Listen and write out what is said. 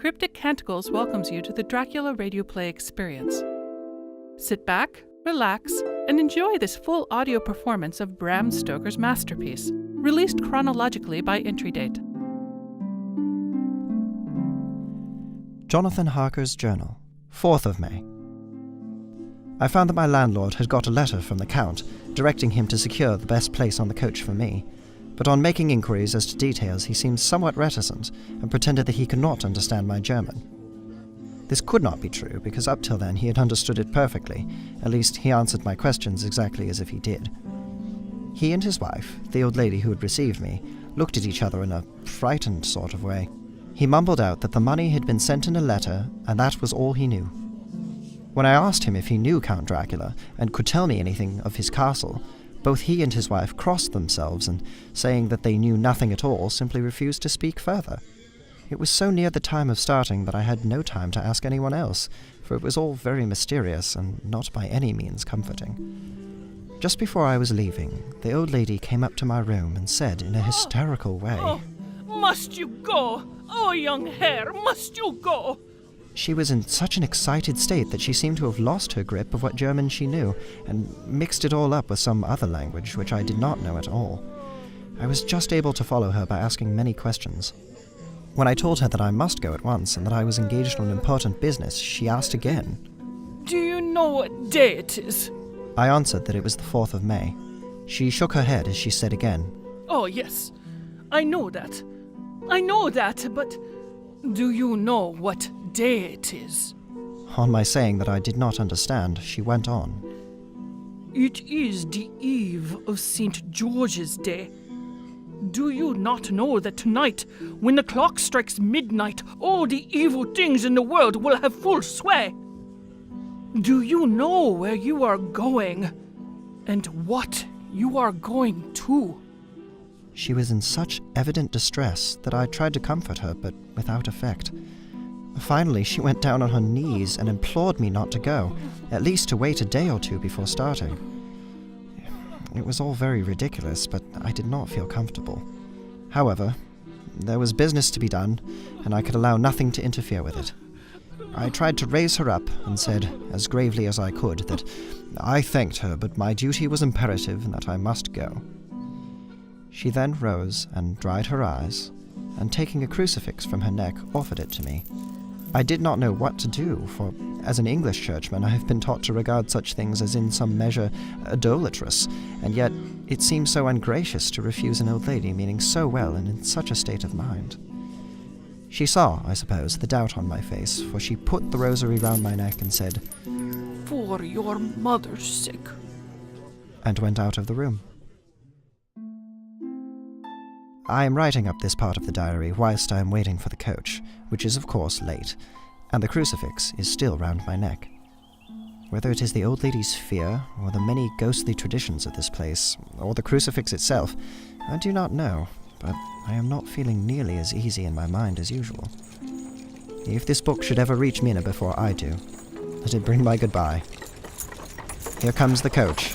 Cryptic Canticles welcomes you to the Dracula radio play experience. Sit back, relax, and enjoy this full audio performance of Bram Stoker's masterpiece, released chronologically by entry date. Jonathan Harker's Journal, 4th of May. I found that my landlord had got a letter from the Count directing him to secure the best place on the coach for me, but on making inquiries as to details he seemed somewhat reticent and pretended that he could not understand my German. This could not be true, because up till then he had understood it perfectly. At least he answered my questions exactly as if he did. He and his wife, the old lady who had received me, looked at each other in a frightened sort of way. He mumbled out that the money had been sent in a letter, and that was all he knew. When I asked him if he knew Count Dracula and could tell me anything of his castle, both he and his wife crossed themselves and, saying that they knew nothing at all, simply refused to speak further. It was so near the time of starting that I had no time to ask anyone else, for it was all very mysterious and not by any means comforting. Just before I was leaving, the old lady came up to my room and said in a hysterical way, "Oh, must you go? Oh, young hare, must you go?" She was in such an excited state that she seemed to have lost her grip of what German she knew, and mixed it all up with some other language which I did not know at all. I was just able to follow her by asking many questions. When I told her that I must go at once and that I was engaged on important business, she asked again. "Do you know what day it is?" I answered that it was the 4th of May. She shook her head as she said again, "Oh, yes, I know that, but do you know what day it is?" On my saying that I did not understand, she went on. "It is the eve of St. George's Day. Do you not know that tonight, when the clock strikes midnight, all the evil things in the world will have full sway? Do you know where you are going, and what you are going to?" She was in such evident distress that I tried to comfort her, but without effect. Finally, she went down on her knees and implored me not to go, at least to wait a day or two before starting. It was all very ridiculous, but I did not feel comfortable. However, there was business to be done, and I could allow nothing to interfere with it. I tried to raise her up and said, as gravely as I could, that I thanked her, but my duty was imperative and that I must go. She then rose and dried her eyes, and taking a crucifix from her neck, offered it to me. I did not know what to do, for as an English churchman I have been taught to regard such things as in some measure idolatrous, and yet it seemed so ungracious to refuse an old lady meaning so well and in such a state of mind. She saw, I suppose, the doubt on my face, for she put the rosary round my neck and said, "For your mother's sake," and went out of the room. I am writing up this part of the diary whilst I am waiting for the coach, which is of course late, and the crucifix is still round my neck. Whether it is the old lady's fear, or the many ghostly traditions of this place, or the crucifix itself, I do not know, but I am not feeling nearly as easy in my mind as usual. If this book should ever reach Mina before I do, let it bring my goodbye. Here comes the coach.